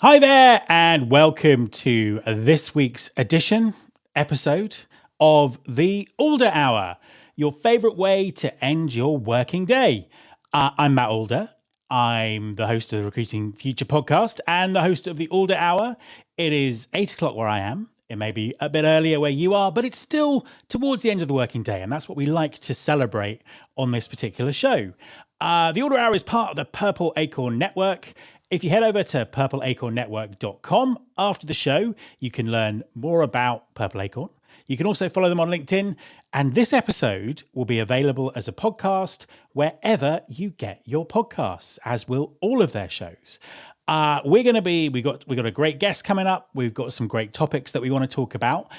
Hi there, and welcome to this week's episode of the Alder Hour, your favorite way to end your working day. I'm Matt Alder. I'm the host of the Recruiting Future podcast and the host of the Alder Hour. It is 8 o'clock where I am. It may be a bit earlier where you are, but it's still towards the end of the working day, and that's what we like to celebrate on this particular show. The Alder Hour is part of the Purple Acorn Network. If you head over to purpleacornnetwork.com after the show, you can learn more about Purple Acorn. You can also follow them on LinkedIn. And this episode will be available as a podcast wherever you get your podcasts, as will all of their shows. We got a great guest coming up. We've got some great topics that we want to talk about.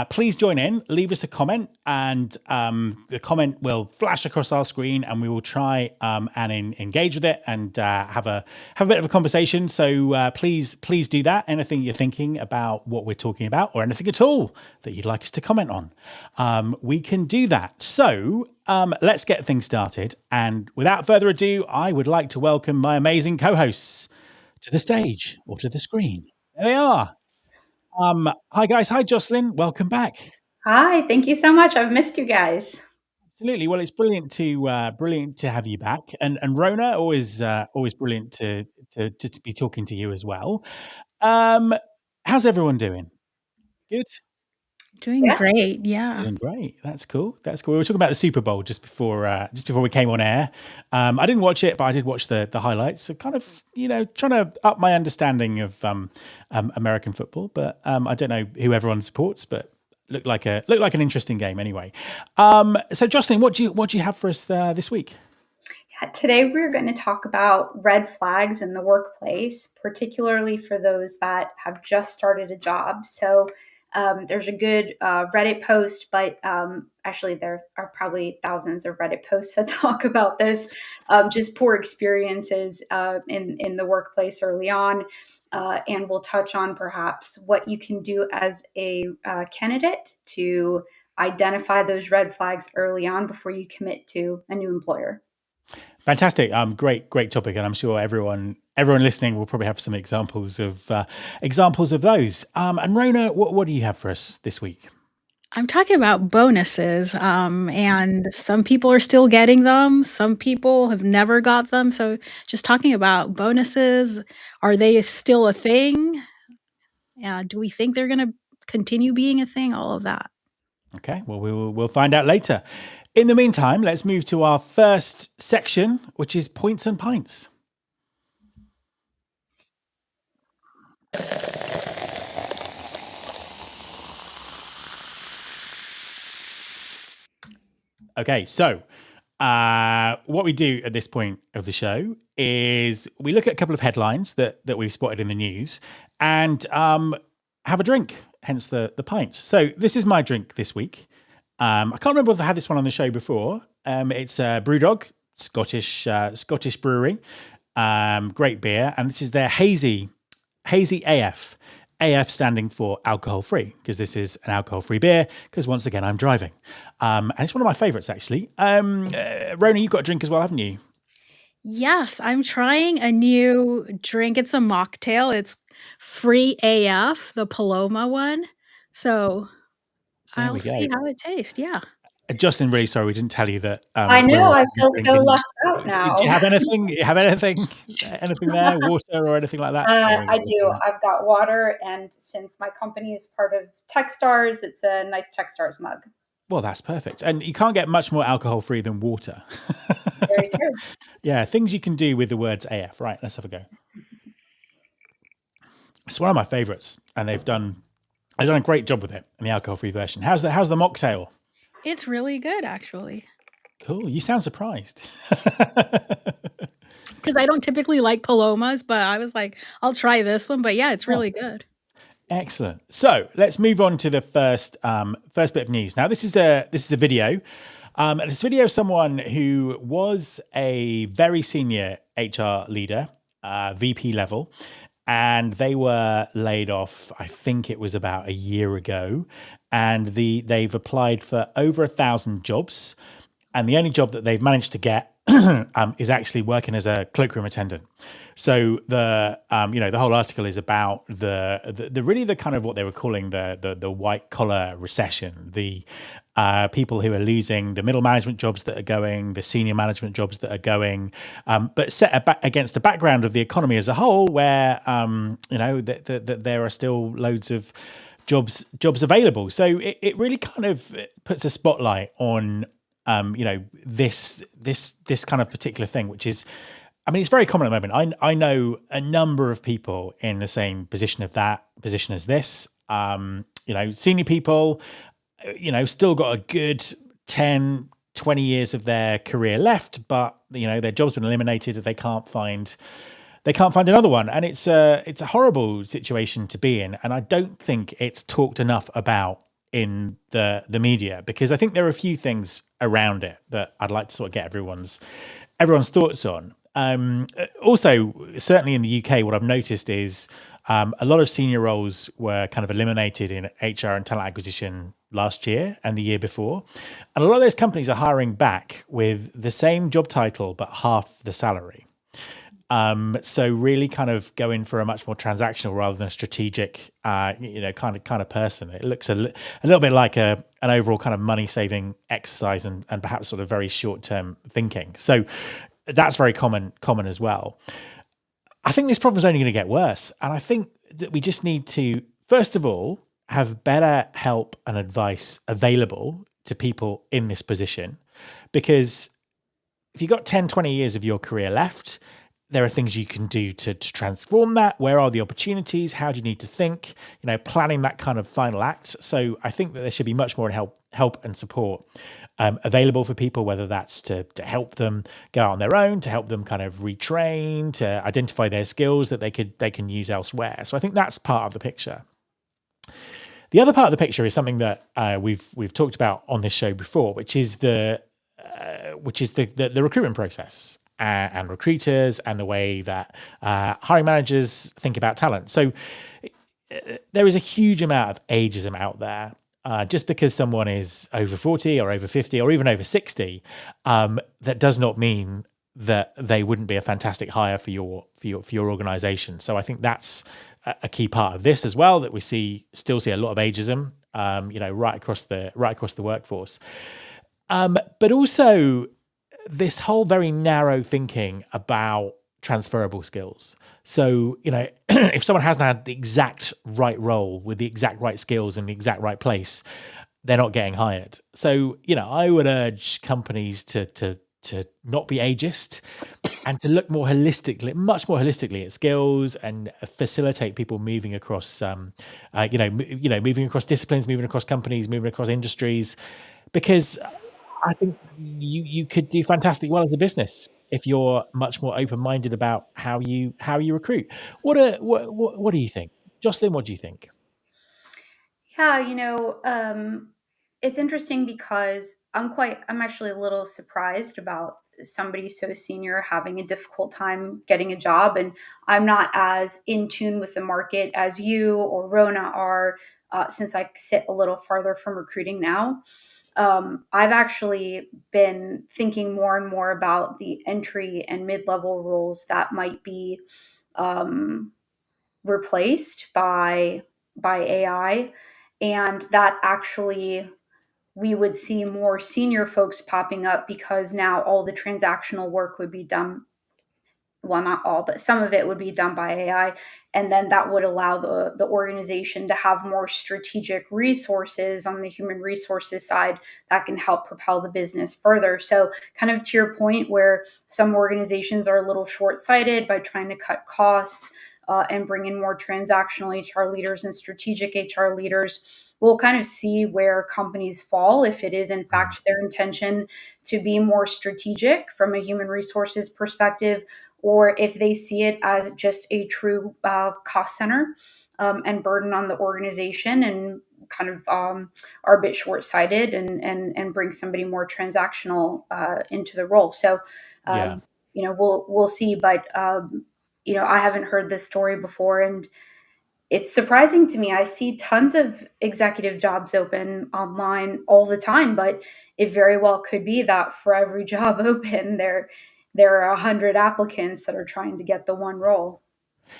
Please join in, leave us a comment, and the comment will flash across our screen, and we will try and engage with it and have a bit of a conversation. So please do that. Anything you're thinking about what we're talking about, or anything at all that you'd like us to comment on, we can do that. So let's get things started. And without further ado, I would like to welcome my amazing co-hosts to the stage or to the screen. There they are. Hi guys. Hi Jocelyn. Welcome back. Hi. Thank you so much. I've missed you guys. Absolutely. Well, it's brilliant to have you back, and Rhona, always brilliant to be talking to you as well. How's everyone doing? Good. Doing great, yeah. Doing great. That's cool. We were talking about the Super Bowl just before we came on air. I didn't watch it, but I did watch the highlights. So kind of, trying to up my understanding of American football. But I don't know who everyone supports, but looked like an interesting game anyway. So Jocelyn, what do you have for us this week? Yeah, today we're going to talk about red flags in the workplace, particularly for those that have just started a job. So there's a good Reddit post, but actually there are probably thousands of Reddit posts that talk about this, just poor experiences in the workplace early on. And we'll touch on perhaps what you can do as a candidate to identify those red flags early on before you commit to a new employer. Fantastic. Great topic. And I'm sure everyone listening will probably have some examples of those. And Rhona, what do you have for us this week? I'm talking about bonuses, and some people are still getting them. Some people have never got them. So just talking about bonuses, are they still a thing? Do we think they're going to continue being a thing? All of that. Okay, well, we'll find out later. In the meantime, let's move to our first section, which is Points and Pints. Okay, so what we do at this point of the show is we look at a couple of headlines that we've spotted in the news and have a drink, hence the pints. So this is my drink this week. I can't remember if I had this one on the show before. It's Brewdog, Scottish brewery, great beer, and this is their hazy AF. AF standing for alcohol free, because this is an alcohol free beer, because once again, I'm driving. And it's one of my favorites, actually. Rhona, you've got a drink as well, haven't you? Yes, I'm trying a new drink. It's a mocktail. It's free AF, the Paloma one. So I'll see how it tastes. Yeah. Justin, really sorry we didn't tell you that. I know, I feel so left out now. Do you have anything? Anything there? Water or anything like that? I do. I've got water, and since my company is part of Techstars, it's a nice Techstars mug. Well, that's perfect. And you can't get much more alcohol-free than water. Very true. Yeah, things you can do with the words AF. Right, let's have a go. It's one of my favorites, and they've done a great job with it in the alcohol-free version. How's the mocktail? It's really good, actually. Cool. You sound surprised. Because I don't typically like Palomas, but I was like, I'll try this one. But yeah, it's really good. Excellent. So let's move on to the first bit of news. Now, this is a video. This video of someone who was a very senior HR leader, VP level, and they were laid off, I think it was about a year ago, and they've applied for over 1,000 jobs, and the only job that they've managed to get is actually working as a cloakroom attendant. So the whole article is about the really the kind of what they were calling the white collar recession, the people who are losing the middle management jobs that are going, the senior management jobs that are going, but set against the background of the economy as a whole, where that there are still loads of jobs available. So it really kind of puts a spotlight on this kind of particular thing, which is, I mean, it's very common at the moment. I know a number of people in the same position as this. Senior people, still got a good 10, 20 years of their career left, but their job's been eliminated. They can't find another one, and it's a horrible situation to be in. And I don't think it's talked enough about in the media, because I think there are a few things around it that I'd like to sort of get everyone's thoughts on. Also, certainly in the UK, what I've noticed is a lot of senior roles were kind of eliminated in HR and talent acquisition last year and the year before. And a lot of those companies are hiring back with the same job title, but half the salary. So really kind of going for a much more transactional rather than a strategic, kind of person. It looks a little bit like an overall kind of money saving exercise and perhaps sort of very short term thinking. So that's very common as well. I think this problem is only going to get worse. And I think that we just need to, first of all, have better help and advice available to people in this position. Because if you've got 10, 20 years of your career left, there are things you can do to transform that. Where are the opportunities? How do you need to think? Planning that kind of final act. So I think that there should be much more help and support available for people, whether that's to help them go out on their own, to help them kind of retrain, to identify their skills that they can use elsewhere. So I think that's part of the picture. The other part of the picture is something that we've talked about on this show before, which is the recruitment process. And recruiters and the way that hiring managers think about talent. So there is a huge amount of ageism out there. Just because someone is over 40 or over 50 or even over 60, that does not mean that they wouldn't be a fantastic hire for your organization. So I think that's a key part of this as well, that we still see a lot of ageism, right across the workforce. But also this whole very narrow thinking about transferable skills. So, if someone hasn't had the exact right role with the exact right skills in the exact right place, they're not getting hired. So, I would urge companies to not be ageist and to look much more holistically at skills and facilitate people moving across, moving across disciplines, moving across companies, moving across industries, because I think you could do fantastically well as a business if you're much more open-minded about how you recruit. What do you think, Jocelyn? What do you think? Yeah, it's interesting because I'm actually a little surprised about somebody so senior having a difficult time getting a job, and I'm not as in tune with the market as you or Rhona are, since I sit a little farther from recruiting now. I've actually been thinking more and more about the entry and mid-level roles that might be replaced by AI, and that actually we would see more senior folks popping up because now all the transactional work would be done, well, not all, but some of it would be done by AI. And then that would allow the organization to have more strategic resources on the human resources side that can help propel the business further. So, kind of to your point, where some organizations are a little short sighted by trying to cut costs and bring in more transactional HR leaders and strategic HR leaders, we'll kind of see where companies fall if it is, in fact, their intention to be more strategic from a human resources perspective, or if they see it as just a true cost center and burden on the organization, and kind of are a bit short-sighted and bring somebody more transactional into the role. So, Yeah. We'll see. But I haven't heard this story before, and it's surprising to me. I see tons of executive jobs open online all the time, but it very well could be that for every job open, there are 100 applicants that are trying to get the one role.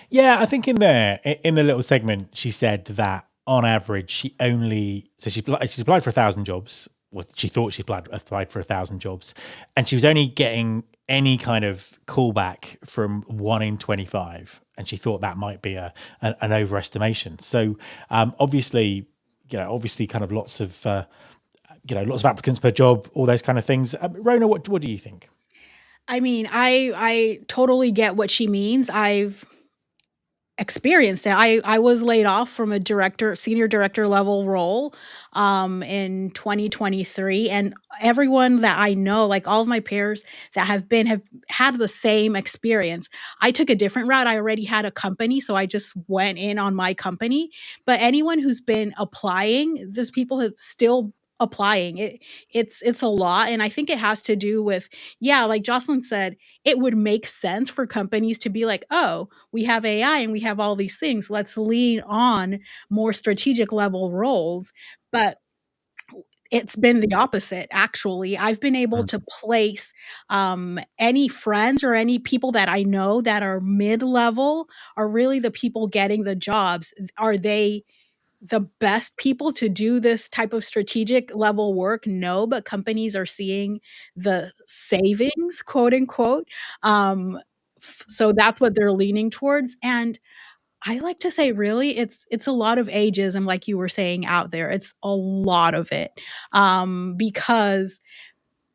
Yeah, I think in the little segment, she said that on average, she's applied for 1,000 jobs. Well, she thought she applied for 1,000 jobs, and she was only getting any kind of callback from 1 in 25, and she thought that might be an overestimation. So obviously, kind of lots of lots of applicants per job, all those kind of things. Rhona, what do you think? I mean, I totally get what she means. I've experienced it. I was laid off from a senior director level role in 2023, and everyone that I know, like all of my peers that have had the same experience. I took a different route. I already had a company, so I just went in on my company. But anyone who's been applying, there's people who still applying. It's a lot, and I think it has to do with, yeah, like Jocelyn said, it would make sense for companies to be like, oh, we have AI and we have all these things. Let's lean on more strategic level roles. But it's been the opposite, actually. I've been able to place any friends or any people that I know that are mid level are really the people getting the jobs. Are they the best people to do this type of strategic level work? No, but companies are seeing the savings, quote unquote. So that's what they're leaning towards. And I like to say, really, it's a lot of ageism, like you were saying out there. It's a lot of it, because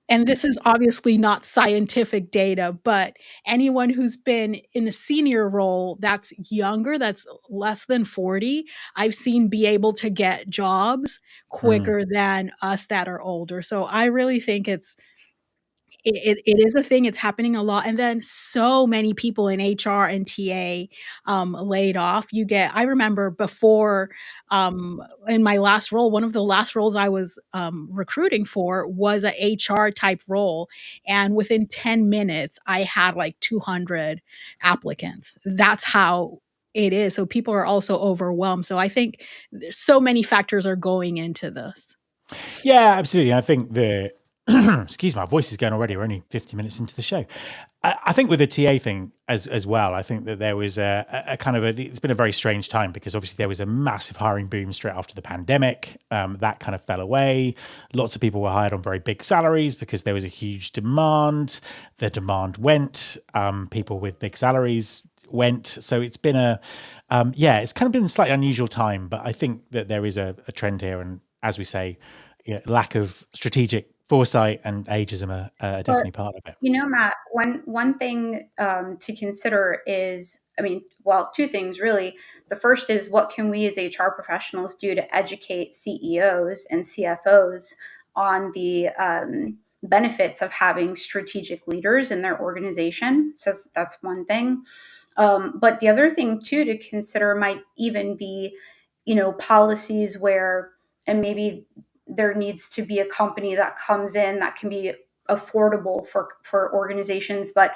and this is obviously not scientific data, but anyone who's been in a senior role that's younger, that's less than 40, I've seen be able to get jobs Mm. quicker than us that are older. So I really think it is a thing. It's happening a lot, and then so many people in HR and TA laid off. I remember before, in my last role, one of the last roles I was recruiting for was a HR type role, and within 10 minutes, I had like 200 applicants. That's how it is. So people are also overwhelmed. So I think so many factors are going into this. Yeah, absolutely. I think excuse me, my voice is going already. We're only 50 minutes into the show. I think with the TA thing as well, I think that there was a kind of it's been a very strange time because obviously there was a massive hiring boom straight after the pandemic. That kind of fell away. Lots of people were hired on very big salaries because there was a huge demand. The demand went. People with big salaries went. So it's been it's kind of been a slightly unusual time, but I think that there is a trend here. And as we say, lack of strategic foresight and ageism are definitely part of it. Matt, one thing to consider is, well, two things really. The first is, what can we as HR professionals do to educate CEOs and CFOs on the benefits of having strategic leaders in their organization? So that's one thing. But the other thing too to consider might even be, policies where, and maybe there needs to be a company that comes in that can be affordable for organizations, but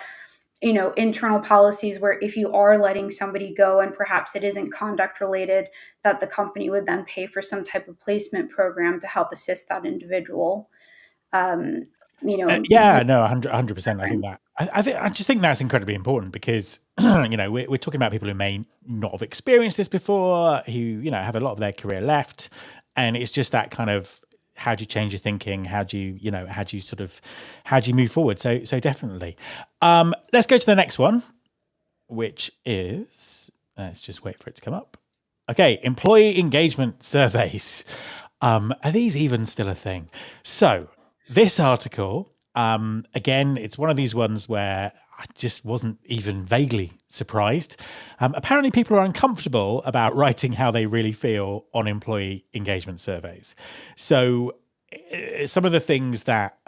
internal policies where if you are letting somebody go and perhaps it isn't conduct related, that the company would then pay for some type of placement program to help assist that individual. Yeah, no, 100%. I think that I just think that's incredibly important because we're talking about people who may not have experienced this before, who have a lot of their career left, and it's just that kind of, how do you change your thinking? How do you move forward? So definitely. Let's go to the next one, which is, let's just wait for it to come up. Okay, employee engagement surveys. Are these even still a thing? So this article, again, it's one of these ones where I just wasn't even vaguely surprised. Apparently people are uncomfortable about writing how they really feel on employee engagement surveys. So some of the things that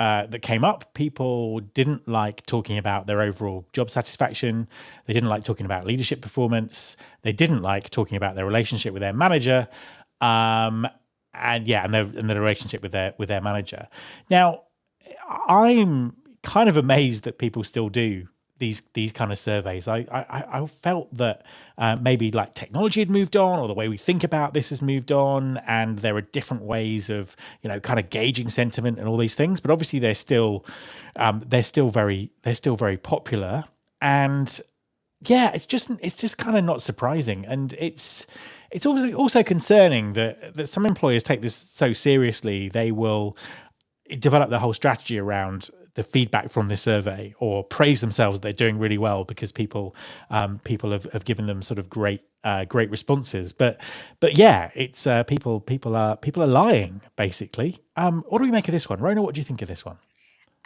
came up, people didn't like talking about their overall job satisfaction. They didn't like talking about leadership performance. They didn't like talking about their relationship with their manager. And the relationship with their manager. Now, I'm kind of amazed that people still do these kind of surveys. I felt that maybe like technology had moved on, or the way we think about this has moved on, and there are different ways of kind of gauging sentiment and all these things. But obviously, they're still very popular, and yeah, it's just kind of not surprising, and it's also concerning that some employers take this so seriously they will develop their whole strategy around the feedback from this survey, or praise themselves that they're doing really well because people have given them sort of great responses. But yeah, it's people are lying basically. What do we make of this one, Rhona? What do you think of this one?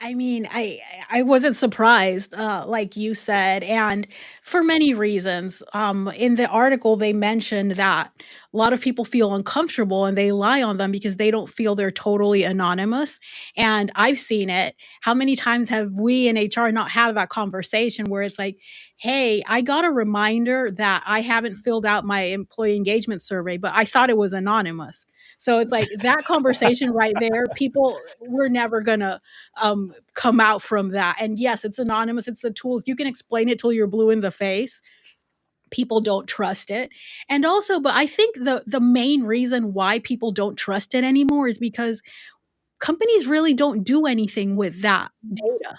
I mean, I wasn't surprised, like you said, and for many reasons. In the article, they mentioned that a lot of people feel uncomfortable and they lie on them because they don't feel they're totally anonymous. And I've seen it. How many times have we in HR not had that conversation where it's like, "Hey, I got a reminder that I haven't filled out my employee engagement survey, but I thought it was anonymous." So it's like that conversation right there. People, we're never gonna come out from that. And yes, it's anonymous. It's the tools. You can explain it till you're blue in the face. People don't trust it. And also, but I think the main reason why people don't trust it anymore is because companies really don't do anything with that data.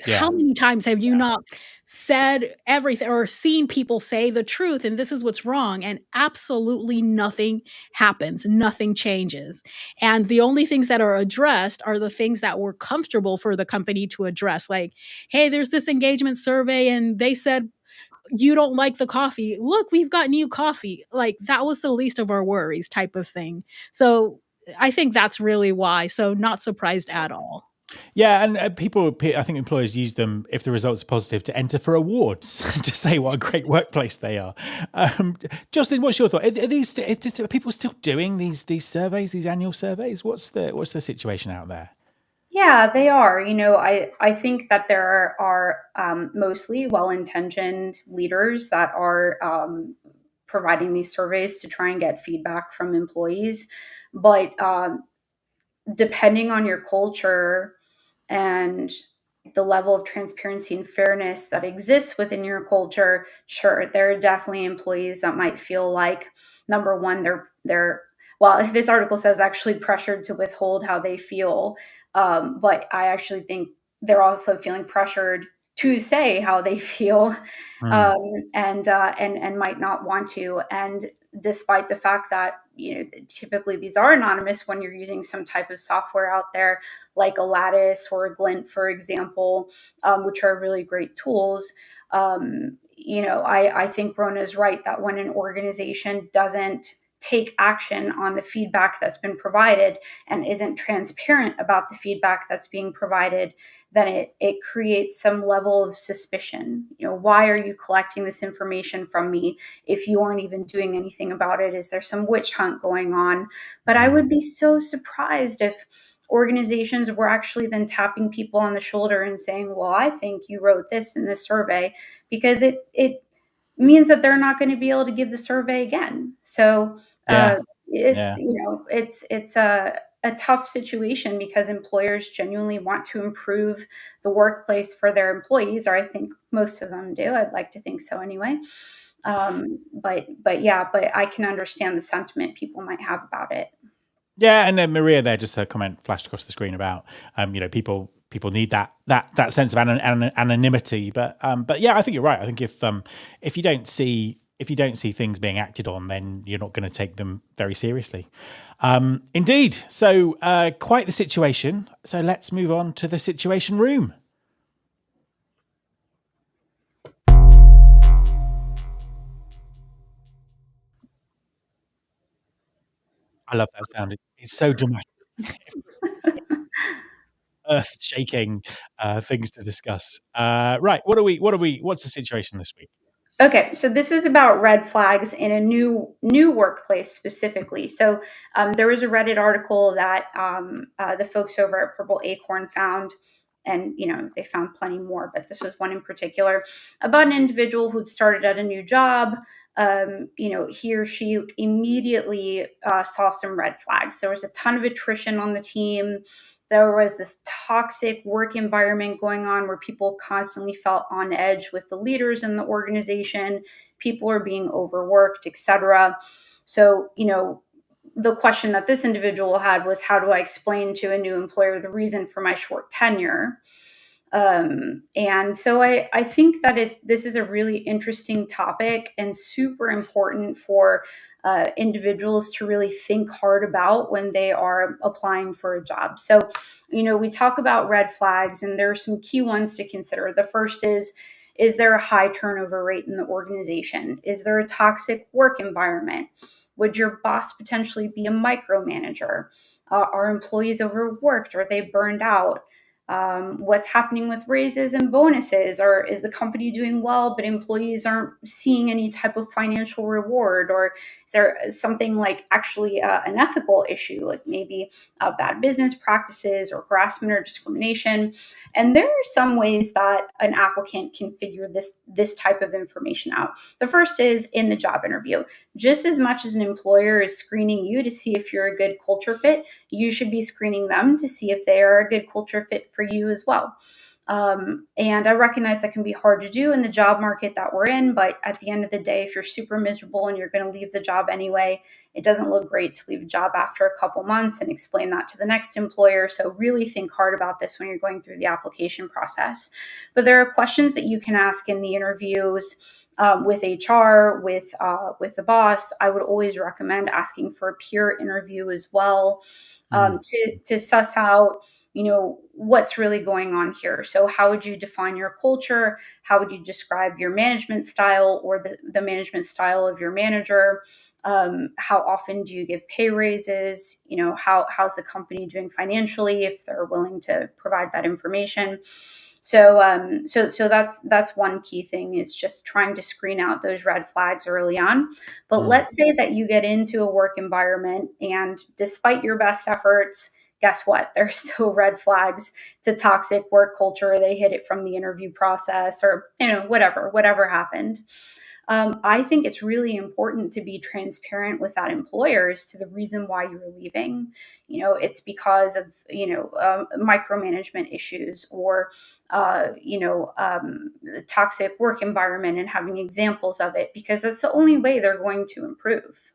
Yeah. How many times have you not said everything or seen people say the truth and this is what's wrong, and absolutely nothing happens, nothing changes. And the only things that are addressed are the things that were comfortable for the company to address. Like, hey, there's this engagement survey and they said you don't like the coffee. Look, we've got new coffee. Like that was the least of our worries type of thing. So I think that's really why. So not surprised at all. Yeah, and I think employers use them if the results are positive to enter for awards to say what a great workplace they are. Jocelyn, what's your thought? Are people still doing these surveys, these annual surveys? What's the situation out there? Yeah, they are. I think that there are mostly well-intentioned leaders that are providing these surveys to try and get feedback from employees. But depending on your culture and the level of transparency and fairness that exists within your culture, sure, there are definitely employees that might feel like, number one, they're well, this article says actually pressured to withhold how they feel, but I actually think they're also feeling pressured to say how they feel, Hmm. um, and might not want to. And despite the fact that typically these are anonymous when you're using some type of software out there like a Lattice or a Glint, for example, which are really great tools. I think Rhona is right that when an organization doesn't take action on the feedback that's been provided and isn't transparent about the feedback that's being provided, then it creates some level of suspicion. Why are you collecting this information from me if you aren't even doing anything about it? Is there some witch hunt going on? But I would be so surprised if organizations were actually then tapping people on the shoulder and saying, well, I think you wrote this in this survey, because it means that they're not going to be able to give the survey again. So Yeah. it's Yeah. it's a tough situation because employers genuinely want to improve the workplace for their employees, or I think most of them do. I'd like to think so anyway. But I can understand the sentiment people might have about it. Yeah, and then Maria there, just her comment flashed across the screen about people need that sense of anonymity. But yeah, I think you're right. I think if you don't see things being acted on, then you're not going to take them very seriously. Indeed. So quite the situation. So let's move on to the situation room. I love that sound. It's so dramatic. Earth shaking things to discuss. Right. What's the situation this week? Okay, so this is about red flags in a new workplace specifically. So there was a Reddit article that the folks over at Purple Acorn found, and they found plenty more, but this was one in particular about an individual who'd started at a new job. He or she immediately saw some red flags. There was a ton of attrition on the team. there was this toxic work environment going on where people constantly felt on edge with the leaders in the organization. People are being overworked, etc. So, the question that this individual had was, how do I explain to a new employer the reason for my short tenure? And so I think that this is a really interesting topic and super important for individuals to really think hard about when they are applying for a job. So, we talk about red flags, and there are some key ones to consider. The first is there a high turnover rate in the organization? Is there a toxic work environment? Would your boss potentially be a micromanager? Are employees overworked? Are they burned out? What's happening with raises and bonuses, or is the company doing well but employees aren't seeing any type of financial reward, or is there something like actually an ethical issue, like maybe bad business practices or harassment or discrimination? And there are some ways that an applicant can figure this type of information out. The first is in the job interview. Just as much as an employer is screening you to see if you're a good culture fit, you should be screening them to see if they are a good culture fit for you as well. And I recognize that can be hard to do in the job market that we're in, but at the end of the day, if you're super miserable and you're going to leave the job anyway, it doesn't look great to leave a job after a couple months and explain that to the next employer. So really think hard about this when you're going through the application process. But there are questions that you can ask in the interviews. With HR, with the boss. I would always recommend asking for a peer interview as well, to suss out, what's really going on here. So how would you define your culture? How would you describe your management style, or the management style of your manager? How often do you give pay raises? How's the company doing financially, if they're willing to provide that information? So that's one key thing, is just trying to screen out those red flags early on. But let's say that you get into a work environment, and despite your best efforts, guess what? There's still red flags to toxic work culture. They hit it from the interview process, or whatever happened. I think it's really important to be transparent with that employer as to the reason why you're leaving. It's because of micromanagement issues, or toxic work environment, and having examples of it, because that's the only way they're going to improve.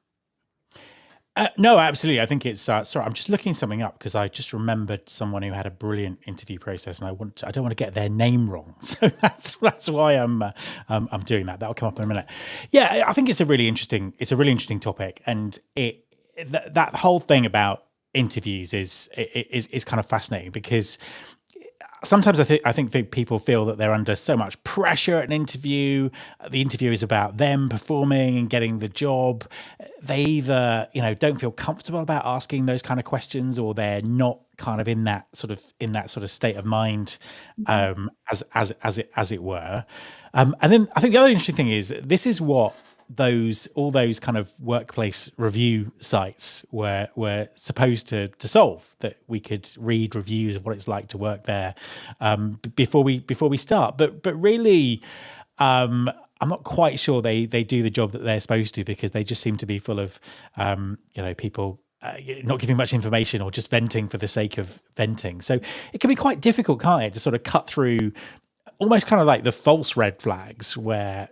No, absolutely. I think it's sorry. I'm just looking something up because I just remembered someone who had a brilliant interview process, and I don't want to get their name wrong, so that's why I'm doing that. That'll come up in a minute. Yeah, I think it's a really interesting topic, and that whole thing about interviews is kind of fascinating, because sometimes I think people feel that they're under so much pressure at an interview. The interview is about them performing and getting the job. They either, don't feel comfortable about asking those kind of questions, or they're not kind of in that sort of state of mind, as it were. And then I think the other interesting thing is, this is what all those kind of workplace review sites were supposed to solve, that we could read reviews of what it's like to work there before we start. But really, I'm not quite sure they do the job that they're supposed to, because they just seem to be full of people not giving much information, or just venting for the sake of venting. So it can be quite difficult, can't it, to sort of cut through almost kind of like the false red flags, where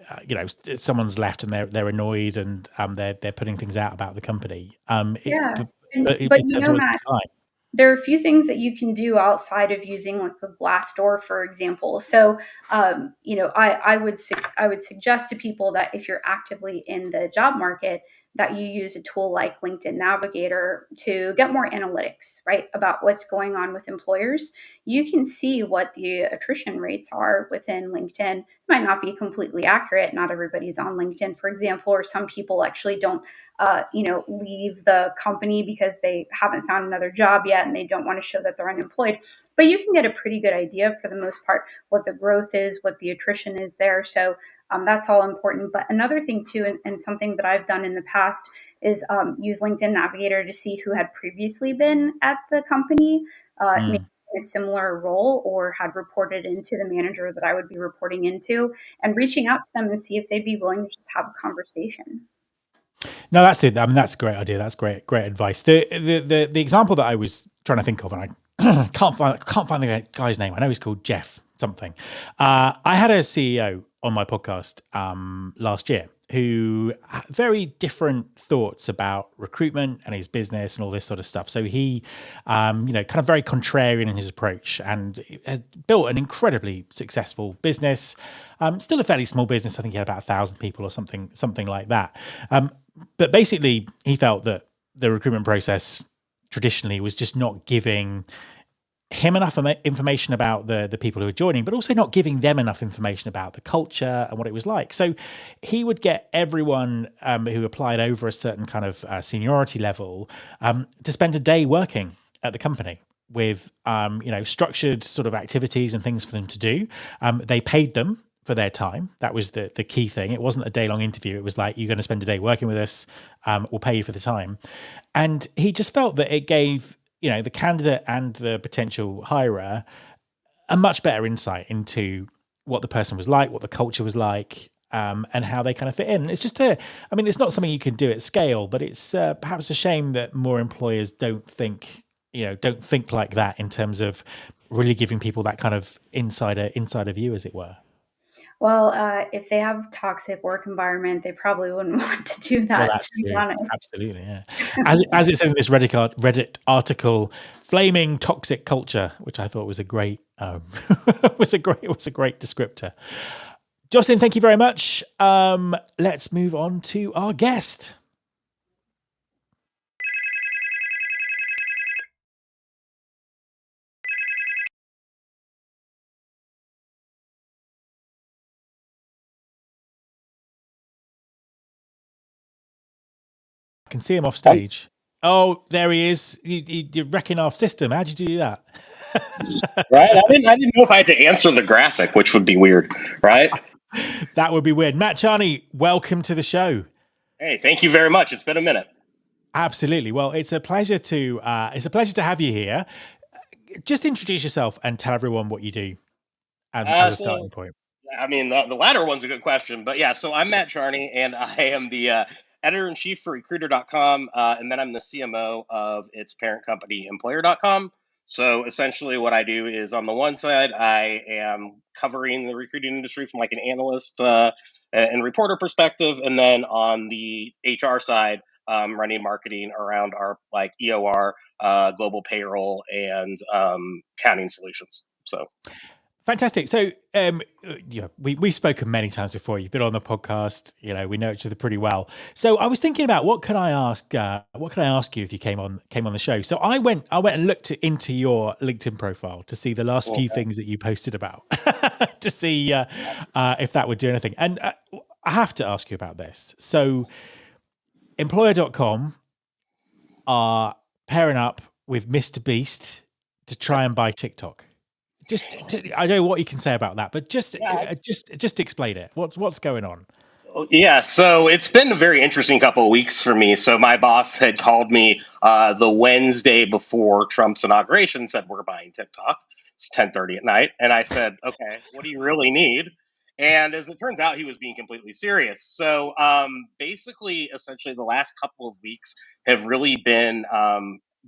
someone's left and they're annoyed, and they're putting things out about the company. Yeah. But Matt, there are a few things that you can do outside of using like the Glassdoor, for example. So, I would suggest to people that if you're actively in the job market, that you use a tool like LinkedIn Navigator to get more analytics, right, about what's going on with employers. You can see what the attrition rates are within LinkedIn. It might not be completely accurate. Not everybody's on LinkedIn, for example, or some people actually don't, leave the company because they haven't found another job yet and they don't want to show that they're unemployed. But you can get a pretty good idea, for the most part, what the growth is, what the attrition is there. So that's all important. But another thing too, and something that I've done in the past, is use LinkedIn Navigator to see who had previously been at the company, maybe in a similar role, or had reported into the manager that I would be reporting into, and reaching out to them and see if they'd be willing to just have a conversation. No, that's it. I mean, that's a great idea. That's great advice. The example that I was trying to think of, and I can't find the guy's name. I know he's called Jeff something. I had a CEO on my podcast last year who had very different thoughts about recruitment and his business and all this sort of stuff. So he, kind of very contrarian in his approach, and has built an incredibly successful business. Still a fairly small business. I think he had about 1,000 people or something like that. But basically, he felt that the recruitment process traditionally was just not giving him enough information about the people who are joining, but also not giving them enough information about the culture and what it was like. So he would get everyone who applied over a certain kind of seniority level to spend a day working at the company with structured sort of activities and things for them to do. They paid them for their time. That was the key thing. It wasn't a day-long interview. It was like, you're going to spend a day working with us. We'll pay you for the time. And he just felt that it gave the candidate and the potential hirer a much better insight into what the person was like, what the culture was like, and how they kind of fit in. It's just it's not something you can do at scale, but it's perhaps a shame that more employers don't think like that in terms of really giving people that kind of insider view, as it were. Well, if they have toxic work environment, they probably wouldn't want to do that, That's to be true. honest. Absolutely, yeah. As it said in this Reddit article, "Flaming toxic culture," which I thought was a great was a great descriptor. Jocelyn, thank you very much. Let's move on to our guest. I can see him off stage. Oh, there he is. You're wrecking our system. How did you do that? Right? I didn't know if I had to answer the graphic, which would be weird, right? That would be weird. Matt Charney, welcome to the show. Hey, thank you very much. It's been a minute. Absolutely. Well, it's a pleasure to have you here. Just introduce yourself and tell everyone what you do as a starting point. The latter one's a good question, but yeah. So I'm Matt Charney, and I am the editor-in-chief for Recruiter.com, and then I'm the CMO of its parent company, Employer.com. So essentially, what I do is, on the one side, I am covering the recruiting industry from like an analyst and reporter perspective, and then on the HR side, running marketing around our like EOR, global payroll, and accounting solutions. So. Fantastic. So, we've spoken many times before. You've been on the podcast. We know each other pretty well. So, I was thinking about what can I ask you if you came on the show. So, I went and looked into your LinkedIn profile to see the last few things that you posted about, to see if that would do anything. And I have to ask you about this. So, Employer.com are pairing up with Mr. Beast to try and buy TikTok. I don't know what you can say about that, but just explain it. What's going on? Yeah, so it's been a very interesting couple of weeks for me. So my boss had called me the Wednesday before Trump's inauguration, said we're buying TikTok. It's 10:30 at night, and I said, okay, what do you really need? And as it turns out, he was being completely serious. So essentially, the last couple of weeks have really been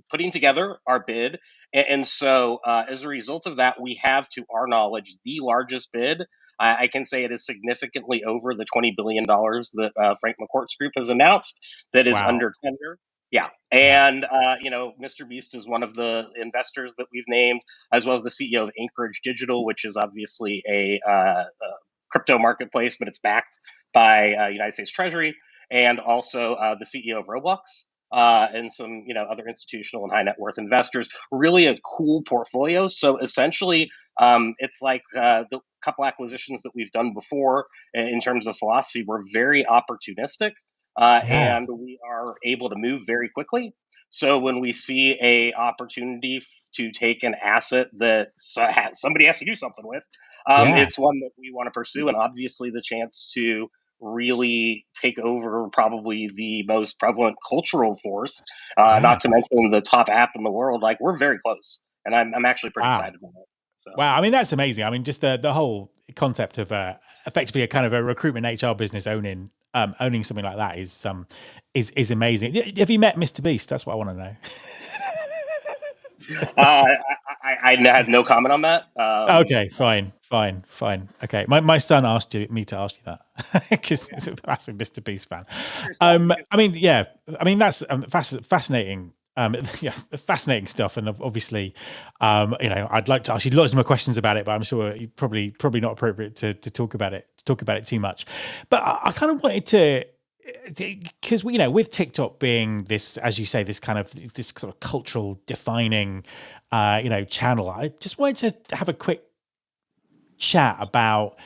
putting together our bid. And so as a result of that, we have, to our knowledge, the largest bid. I can say it is significantly over the $20 billion that Frank McCourt's group has announced that is under tender. Yeah. And, Mr. Beast is one of the investors that we've named, as well as the CEO of Anchorage Digital, which is obviously a crypto marketplace, but it's backed by United States Treasury, and also the CEO of Roblox. And some, other institutional and high net worth investors. Really a cool portfolio. So essentially, it's like the couple acquisitions that we've done before in terms of philosophy. We're very opportunistic, and we are able to move very quickly. So when we see a opportunity to take an asset that somebody has to do something with, it's one that we want to pursue, and obviously the chance to really take over probably the most prevalent cultural force, not to mention the top app in the world. Like, we're very close, and I'm actually pretty excited about it. So. Wow, that's amazing. Just the whole concept of effectively a kind of a recruitment HR business owning something like that is amazing. Have you met Mr. Beast? That's what I want to know. I had no comment on that. Okay, fine. Okay, my son asked me to ask you that because he's a massive Mr. Beast fan. I mean, yeah, I mean that's fascinating. Yeah, fascinating stuff, and obviously, I'd like to ask you lots more questions about it, but I'm sure you probably not appropriate to talk about it too much. But I kind of wanted to. Because with TikTok being this, as you say, this sort of cultural defining, channel, I just wanted to have a quick chat about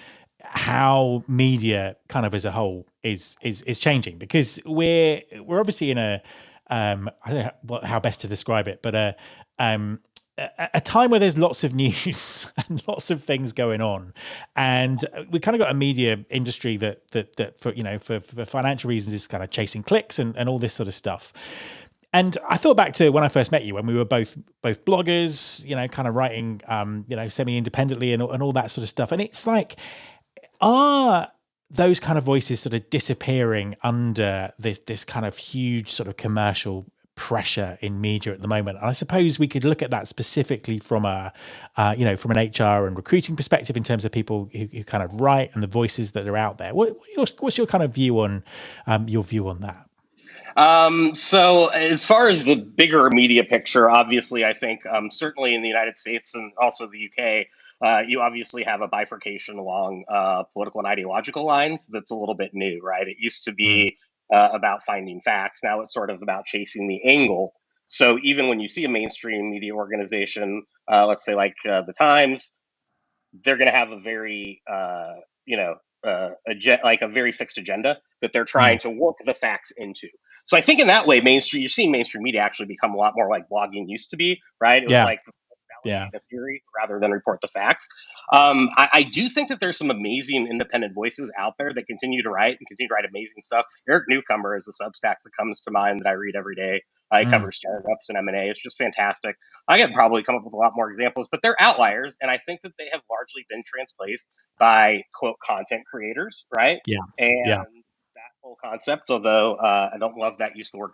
how media kind of as a whole is changing, because we're obviously in a I don't know how best to describe it, but a time where there's lots of news and lots of things going on, and we kind of got a media industry that for financial reasons is kind of chasing clicks and all this sort of stuff. And I thought back to when I first met you, when we were both bloggers, kind of writing, semi-independently and all that sort of stuff. And it's like, are those kind of voices sort of disappearing under this kind of huge sort of commercial pressure in media at the moment? And I suppose we could look at that specifically from from an HR and recruiting perspective, in terms of people who kind of write and the voices that are out there. What's your kind of view on that? So as far as the bigger media picture, obviously, I think certainly in the United States and also the UK, you obviously have a bifurcation along political and ideological lines that's a little bit new, right? It used to be about finding facts. Now it's sort of about chasing the angle. So even when you see a mainstream media organization, let's say like the Times, they're going to have a very, like a very fixed agenda that they're trying to work the facts into. So I think in that way, you're seeing mainstream media actually become a lot more like blogging used to be, right? It was like validate a theory rather than report the facts. I do think that there's some amazing independent voices out there that continue to write amazing stuff. Eric Newcomer is a Substack that comes to mind that I read every day. He covers startups and M&A. It's just fantastic. I could probably come up with a lot more examples, but they're outliers, and I think that they have largely been transplaced by quote content creators, right? And that whole concept, although I don't love that use of the word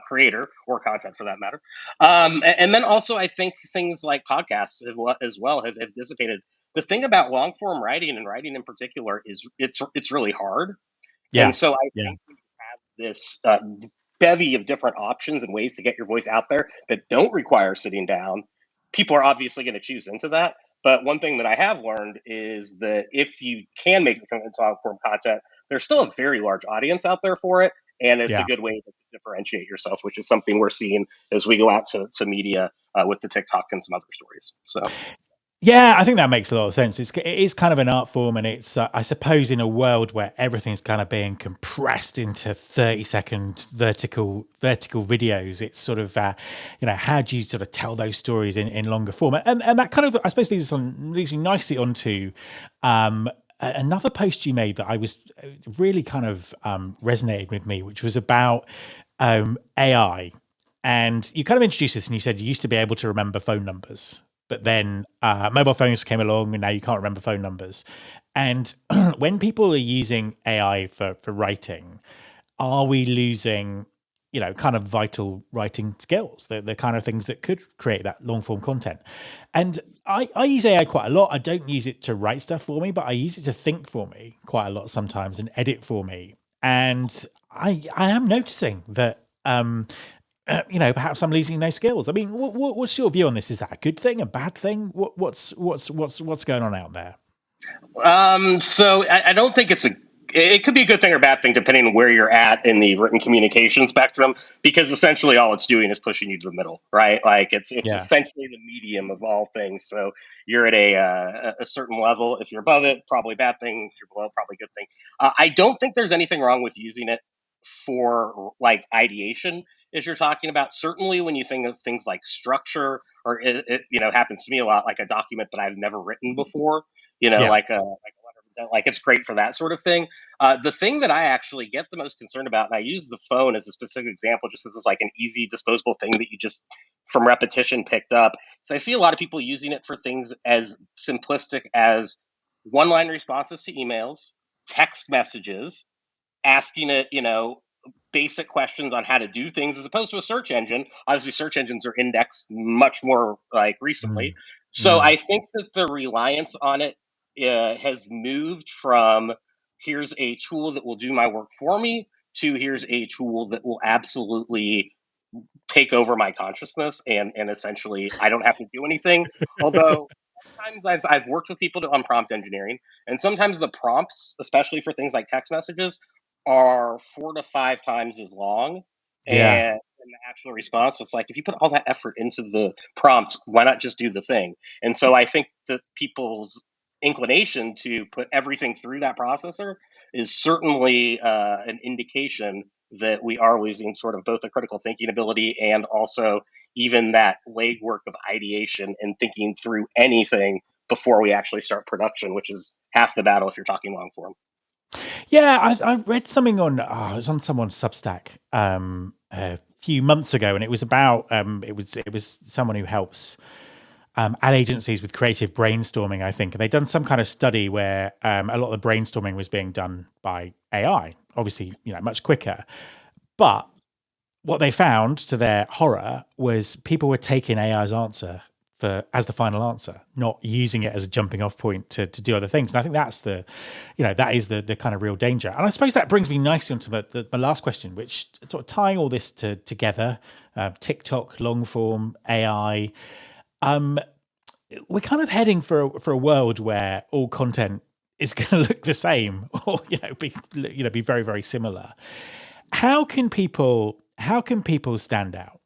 creator or content for that matter. And then also I think things like podcasts as well have dissipated. The thing about long form writing and writing in particular is it's really hard. And so I think we have this bevy of different options and ways to get your voice out there that don't require sitting down. People are obviously going to choose into that. But one thing that I have learned is that if you can make the long form content, there's still a very large audience out there for it. And it's a good way to differentiate yourself, which is something we're seeing as we go out to media with the TikTok and some other stories. So. Yeah, I think that makes a lot of sense. It is kind of an art form, and it's I suppose in a world where everything's kind of being compressed into 30-second vertical videos, it's sort of how do you sort of tell those stories in longer form? And that kind of, I suppose, leads me nicely onto another post you made that I was really kind of resonated with me, which was about AI. And you kind of introduced this, and you said you used to be able to remember phone numbers. But then mobile phones came along, and now you can't remember phone numbers. And when people are using AI for writing, are we losing, kind of vital writing skills, the kind of things that could create that long form content? And I use AI quite a lot. I don't use it to write stuff for me, but I use it to think for me quite a lot sometimes and edit for me. And I am noticing that perhaps I'm losing those skills. I mean, what's your view on this? Is that a good thing, a bad thing? What's going on out there? So I don't think it could be a good thing or bad thing depending on where you're at in the written communication spectrum, because essentially all it's doing is pushing you to the middle, right? Like it's essentially the medium of all things. So you're at a certain level. If you're above it, probably bad thing. If you're below, probably good thing. I don't think there's anything wrong with using it for like ideation, as you're talking about. Certainly when you think of things like structure, or it happens to me a lot, like a document that I've never written before, like a letter, like it's great for that sort of thing. The thing that I actually get the most concerned about, and I use the phone as a specific example just as it's like an easy disposable thing that you just from repetition picked up. So I see a lot of people using it for things as simplistic as one-line responses to emails, text messages, asking it, basic questions on how to do things as opposed to a search engine. Obviously, search engines are indexed much more like recently. Mm. So Mm. I think that the reliance on it has moved from here's a tool that will do my work for me to here's a tool that will absolutely take over my consciousness and essentially I don't have to do anything. Although sometimes I've worked with people on prompt engineering, and sometimes the prompts, especially for things like text messages, are 4 to 5 times as long. Yeah. And the actual response was like, if you put all that effort into the prompt, why not just do the thing? And so I think that people's inclination to put everything through that processor is certainly an indication that we are losing sort of both the critical thinking ability and also even that legwork of ideation and thinking through anything before we actually start production, which is half the battle if you're talking long form. Yeah, I read something on it was on someone's Substack a few months ago, and it was about it was someone who helps ad agencies with creative brainstorming, I think. And they'd done some kind of study where a lot of the brainstorming was being done by AI, obviously, much quicker. But what they found, to their horror, was people were taking AI's answer as the final answer, not using it as a jumping off point to do other things. And I think that's that is the kind of real danger. And I suppose that brings me nicely onto the last question, which sort of tying all this together, TikTok, long form, AI. We're kind of heading for a world where all content is going to look the same, or be very, very similar. How can people stand out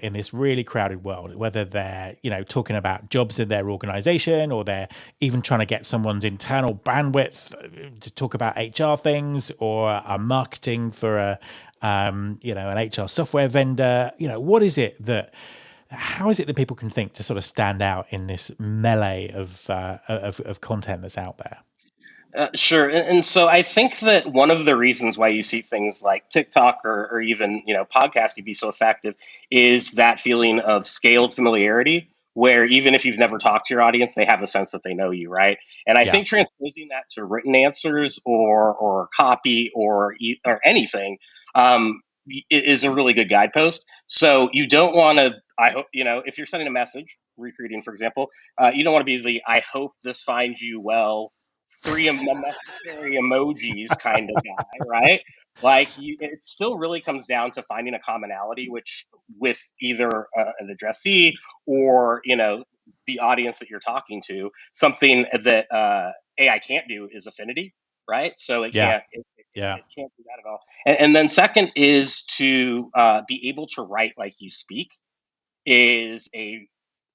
in this really crowded world, whether they're talking about jobs in their organization, or they're even trying to get someone's internal bandwidth to talk about HR things, or marketing for an HR software vendor? How is it that people can think to sort of stand out in this melee of content that's out there? Sure, and so I think that one of the reasons why you see things like TikTok or even podcasting be so effective is that feeling of scaled familiarity, where even if you've never talked to your audience, they have a sense that they know you, right? And I Yeah. think transposing that to written answers or copy or anything is a really good guidepost. So you don't want to. I hope if you're sending a message, recruiting, for example, you don't want to be the "I hope this finds you well." Three unnecessary emojis kind of guy, right? It still really comes down to finding a commonality, which with either an addressee or the audience that you're talking to. Something that AI can't do is affinity, right? So it Yeah. can't Yeah. it can't do that at all. And then second is to be able to write like you speak is a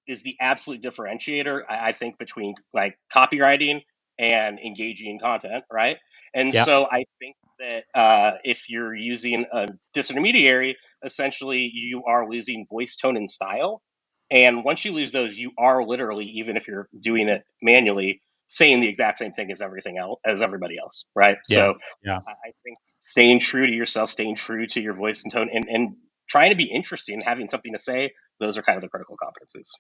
is the absolute differentiator, I think, between like copywriting and engaging content, right? And Yeah. so I think that if you're using a disintermediary, essentially you are losing voice, tone, and style. And once you lose those, you are literally, even if you're doing it manually, saying the exact same thing as everything else, as everybody else, right? Yeah. So Yeah. I think staying true to yourself, staying true to your voice and tone, and trying to be interesting, having something to say, those are kind of the critical competencies.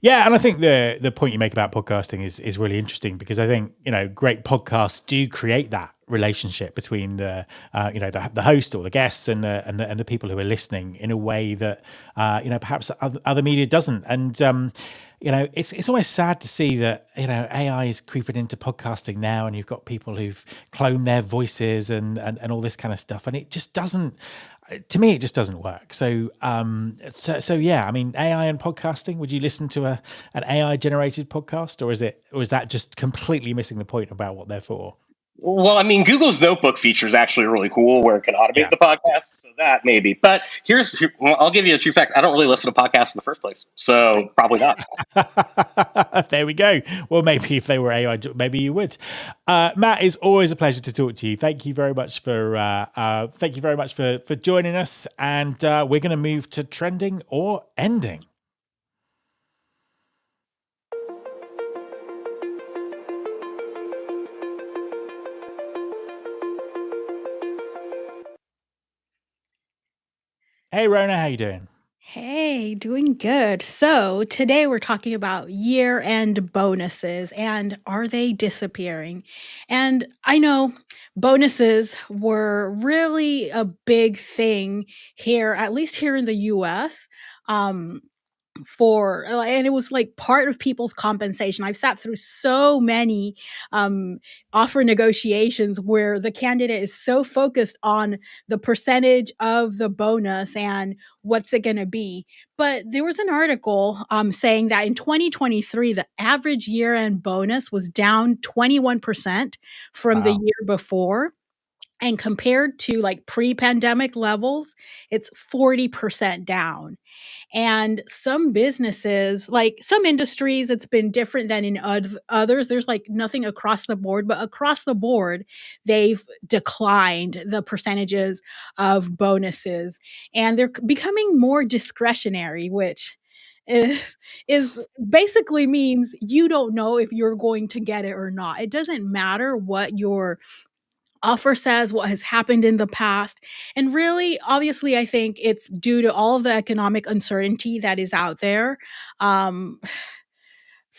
Yeah, and I think the point you make about podcasting is really interesting, because I think great podcasts do create that relationship between the host or the guests and the people who are listening in a way that perhaps other media doesn't. And it's always sad to see that AI is creeping into podcasting now, and you've got people who've cloned their voices and all this kind of stuff, and it just doesn't. To me, it just doesn't work. So yeah, I mean, AI and podcasting. Would you listen to an AI generated podcast, or is that just completely missing the point about what they're for? Well, I mean, Google's Notebook feature is actually really cool, where it can automate Yeah. the podcast, so that maybe. But I'll give you a true fact. I don't really listen to podcasts in the first place, so probably not. There we go. Well, maybe if they were AI, maybe you would. Matt, it's always a pleasure to talk to you. Thank you very much for joining us. And we're going to move to trending or ending. Hey, Rhona, how you doing? Hey, doing good. So, today we're talking about year end bonuses and are they disappearing? And I know bonuses were really a big thing here, at least here in the US. Um, and it was like part of people's compensation. I've sat through so many um offer negotiations where the candidate is so focused on the percentage of the bonus and what's it going to be. But there was an article saying that in 2023 the average year-end bonus was down 21% from the Wow. year before, and compared to like pre-pandemic levels it's 40% down. And some businesses, like some industries, it's been different than in others. There's like nothing across the board, but across the board, they've declined the percentages of bonuses and they're becoming more discretionary, which is, is basically means you don't know if you're going to get it or not. It doesn't matter what your offer says, what has happened in the past. And really, obviously, I think it's due to all of the economic uncertainty that is out there. Um,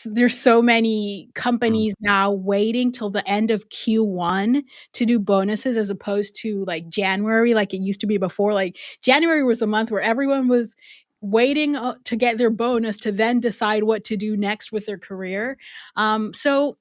there's so many Mm. companies now waiting till the end of Q1 to do bonuses as opposed to like January, like it used to be before. Like January was a month where everyone was waiting to get their bonus to then decide what to do next with their career. So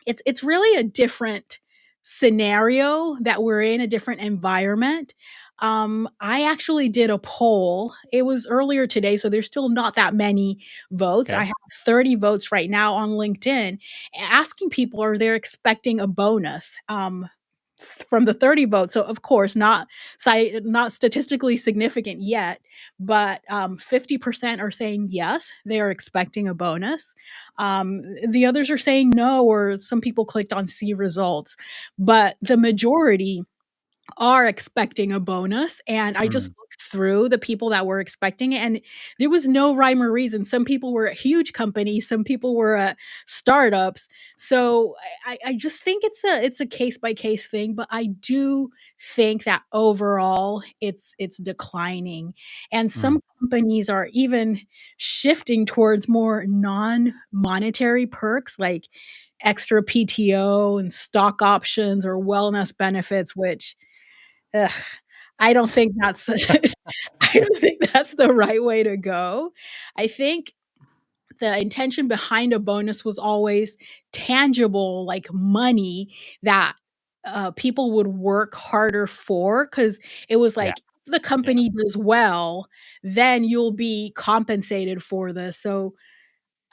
it's really a different scenario that we're in, a different environment. I actually did a poll. It was earlier today, so there's still not that many votes. I Okay. have 30 votes right now on LinkedIn asking people are they expecting a bonus. From the 30 votes. So of course, not statistically significant yet, but 50% are saying yes, they are expecting a bonus. The others are saying no, or some people clicked on see results, but the majority are expecting a bonus. And I just Mm. looked through the people that were expecting it, and there was no rhyme or reason. Some people were at huge companies, some people were at startups. So I just think it's a case by case thing, but I do think that overall it's declining. And Mm. some companies are even shifting towards more non-monetary perks like extra PTO and stock options or wellness benefits, which ugh, I don't think that's I don't think that's the right way to go. I think the intention behind a bonus was always tangible, like money that people would work harder for, because it was Yeah. like if the Yeah. company does well, then you'll be compensated for this. So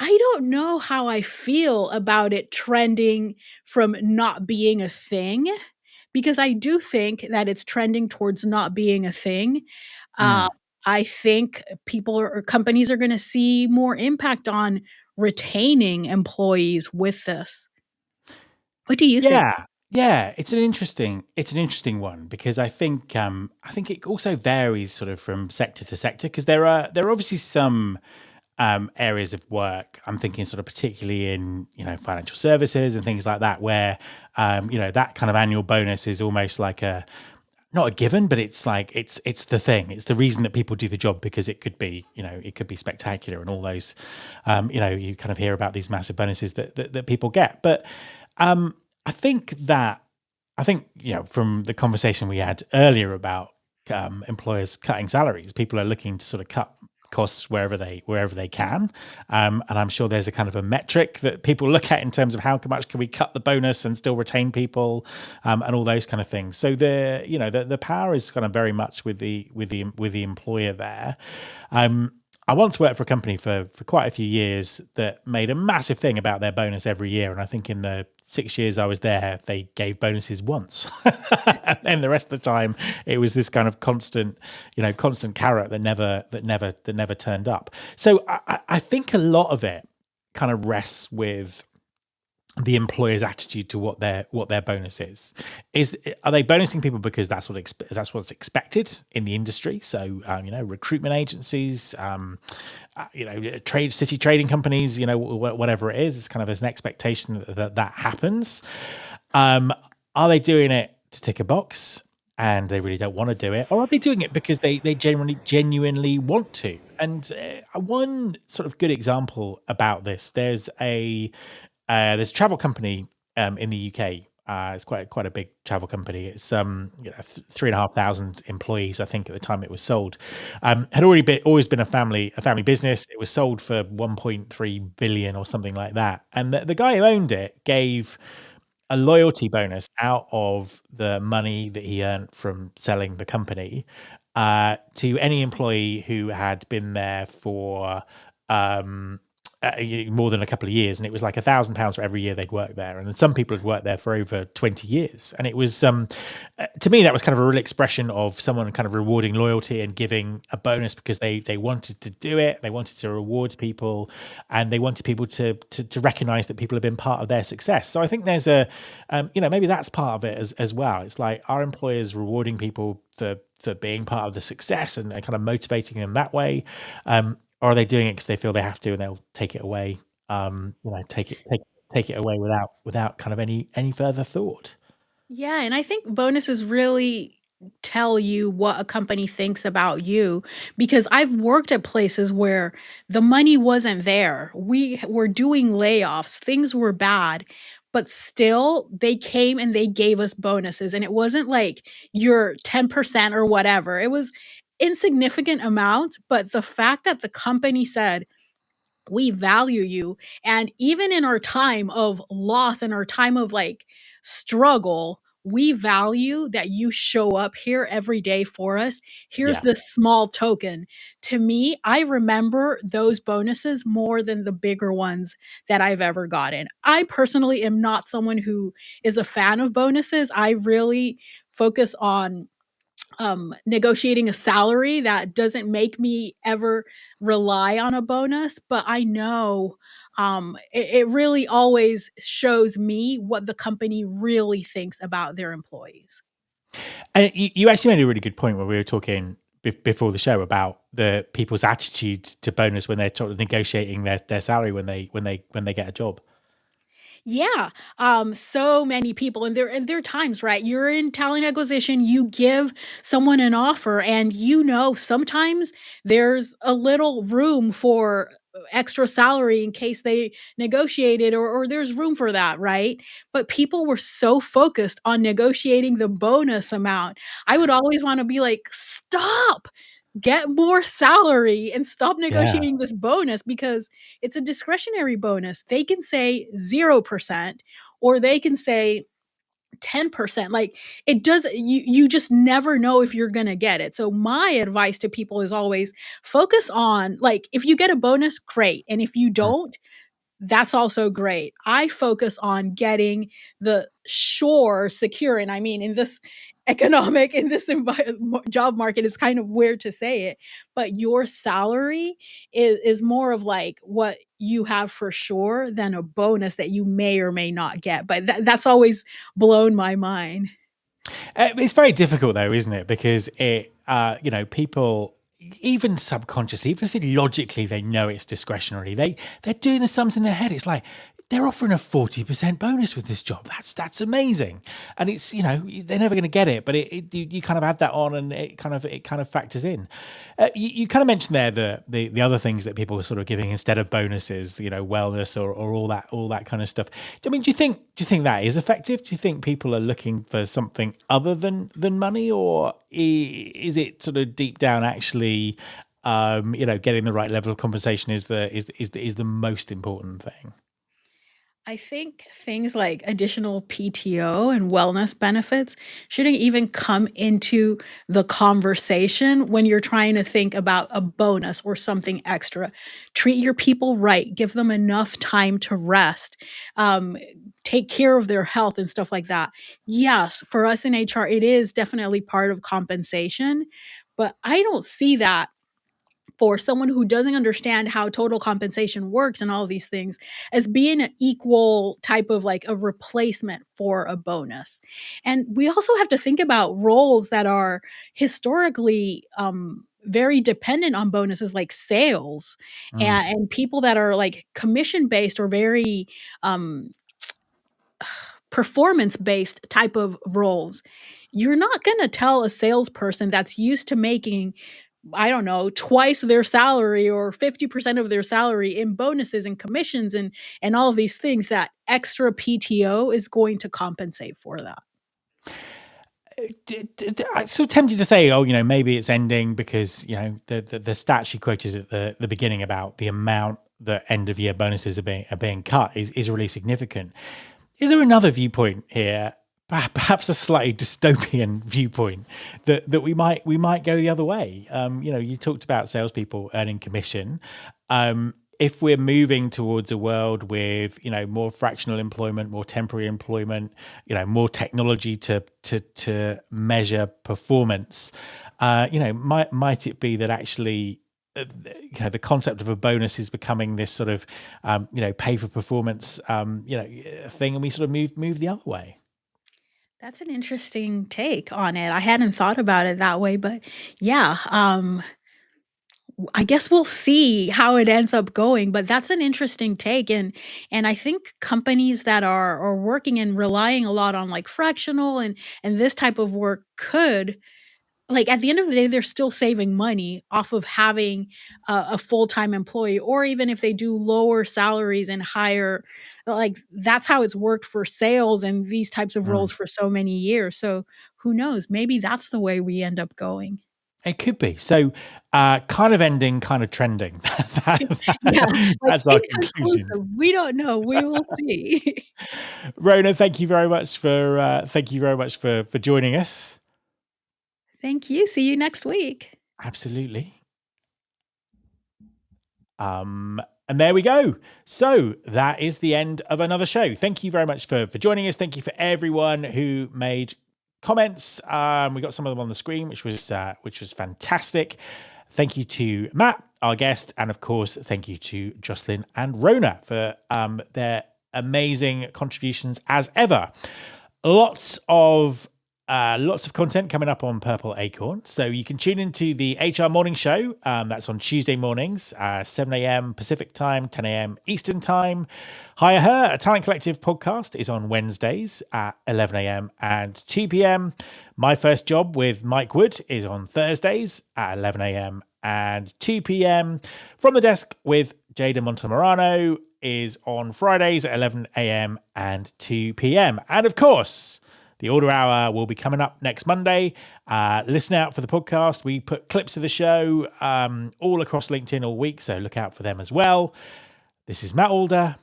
I don't know how I feel about it trending from not being a thing, because I do think that it's trending towards not being a thing. Uh, Mm. I think people or companies are going to see more impact on retaining employees with this. What do you think? Yeah, yeah, it's an interesting one because I think it also varies sort of from sector to sector because there are obviously some areas of work. I'm thinking sort of particularly in financial services and things like that where that kind of annual bonus is almost like a not a given, but it's like it's the thing. It's the reason that people do the job because it could be spectacular and all those you kind of hear about these massive bonuses that people get. But um, I think that I think from the conversation we had earlier about employers cutting salaries, people are looking to sort of cut costs wherever they can, and I'm sure there's a kind of a metric that people look at in terms of how much can we cut the bonus and still retain people, and all those kind of things. So the power is kind of very much with the employer there. I once worked for a company for quite a few years that made a massive thing about their bonus every year. And I think in the 6 years I was there, they gave bonuses once. And then the rest of the time it was this kind of constant carrot that never turned up. So I think a lot of it kind of rests with the employer's attitude to what their bonus is. Are they bonusing people because that's what's expected in the industry? So recruitment agencies, city trading companies, whatever it is, it's kind of there's an expectation that happens. Are they doing it to tick a box? and they really don't want to do it, or are they doing it because they genuinely want to? And one sort of good example about this, there's a travel company in the UK. It's quite a big travel company. It's 3,500 employees, I think, at the time it was sold. Had always been a family business. It was sold for 1.3 billion or something like that. And the guy who owned it gave a loyalty bonus out of the money that he earned from selling the company to any employee who had been there for um, more than a couple of years, and it was like £1,000 for every year they'd worked there. And some people had worked there for over 20 years, and it was to me that was kind of a real expression of someone kind of rewarding loyalty and giving a bonus because they wanted to do it, they wanted to reward people, and they wanted people to recognize that people have been part of their success. So I think there's a maybe that's part of it as well. It's like, our employers rewarding people for being part of the success and kind of motivating them that way, or are they doing it because they feel they have to and they'll take it away, take it away without kind of any further thought? Yeah, and I think bonuses really tell you what a company thinks about you, because I've worked at places where the money wasn't there. We were doing layoffs, things were bad, but still they came and they gave us bonuses. And it wasn't like your 10% or whatever, it was insignificant amounts. But the fact that the company said, we value you. And even in our time of loss and our time of like struggle, we value that you show up here every day for us. Here's Yeah. this small token. To me, I remember those bonuses more than the bigger ones that I've ever gotten. I personally am not someone who is a fan of bonuses. I really focus on negotiating a salary that doesn't make me ever rely on a bonus. But I know it really always shows me what the company really thinks about their employees. And you actually made a really good point when we were talking before the show about the people's attitude to bonus when they're sort of negotiating their salary when they get a job. Yeah. So many people, and there are times, right? You're in talent acquisition, you give someone an offer, and sometimes there's a little room for extra salary in case they negotiated, or there's room for that, right? But people were so focused on negotiating the bonus amount. I would always want to be like, stop, get more salary and stop Yeah. negotiating this bonus, because it's a discretionary bonus. They can say 0% or they can say 10%. Like, it does, you just never know if you're going to get it. So my advice to people is always focus on, like, if you get a bonus, great. And if you don't, that's also great. I focus on getting the secure. And I mean, in this job market, it's kind of weird to say it, but your salary is more of like what you have for sure than a bonus that you may or may not get. But that's always blown my mind. It's very difficult though, isn't it? Because people, even subconsciously, even if logically they know it's discretionary, they're doing the sums in their head. It's like, they're offering a 40% bonus with this job. That's amazing. And it's, they're never going to get it, but you kind of add that on, and it kind of factors in. You kind of mentioned there the other things that people are sort of giving instead of bonuses, wellness or all that kind of stuff. I mean, do you think that is effective? Do you think people are looking for something other than money, or is it sort of deep down actually, getting the right level of compensation is the most important thing? I think things like additional PTO and wellness benefits shouldn't even come into the conversation when you're trying to think about a bonus or something extra. Treat your people right, give them enough time to rest, um, take care of their health and stuff like that. Yes, for us in HR, it is definitely part of compensation, but I don't see that for someone who doesn't understand how total compensation works and all of these things as being an equal type of like a replacement for a bonus. And we also have to think about roles that are historically very dependent on bonuses, like sales, Mm. and people that are like commission based or very um performance-based type of roles, you're not going to tell a salesperson that's used to making, I don't know, twice their salary or 50% of their salary in bonuses and commissions and all of these things, that extra PTO is going to compensate for that. I'm so tempted to say, oh, maybe it's ending because, the stat she quoted at the beginning about the amount that end of year bonuses are being cut is really significant. Is there another viewpoint here, perhaps a slightly dystopian viewpoint, that we might go the other way? You talked about salespeople earning commission. If we're moving towards a world with, more fractional employment, more temporary employment, more technology to measure performance, might it be that actually, the concept of a bonus is becoming this sort of, pay for performance, thing, and we sort of move the other way? That's an interesting take on it. I hadn't thought about it that way, but yeah, I guess we'll see how it ends up going, but that's an interesting take, and I think companies that are working and relying a lot on like fractional and this type of work could, like, at the end of the day, they're still saving money off of having a full-time employee, or even if they do lower salaries and higher, like, that's how it's worked for sales and these types of roles for so many years. So who knows? Maybe that's the way we end up going. It could be. So, kind of ending, kind of trending. Yeah, like, That's our conclusion. inconclusive. We don't know. We will see. Rhona, thank you very much for joining us. Thank you. See you next week. Absolutely. And there we go. So that is the end of another show. Thank you very much for joining us. Thank you for everyone who made comments. We got some of them on the screen, which was fantastic. Thank you to Matt, our guest, and of course, thank you to Jocelyn and Rhona for their amazing contributions as ever. Lots of content coming up on Purple Acorn. So you can tune into the HR Morning Show. That's on Tuesday mornings, 7 a.m. Pacific time, 10 a.m. Eastern time. Hire Her, a Talent Collective podcast, is on Wednesdays at 11 a.m. and 2 p.m. My First Job with Mike Wood is on Thursdays at 11 a.m. and 2 p.m. From the Desk with Jada Montemorano is on Fridays at 11 a.m. and 2 p.m. And of course, the Alder Hour will be coming up next Monday. Listen out for the podcast. We put clips of the show all across LinkedIn all week, so look out for them as well. This is Matt Alder,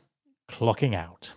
clocking out.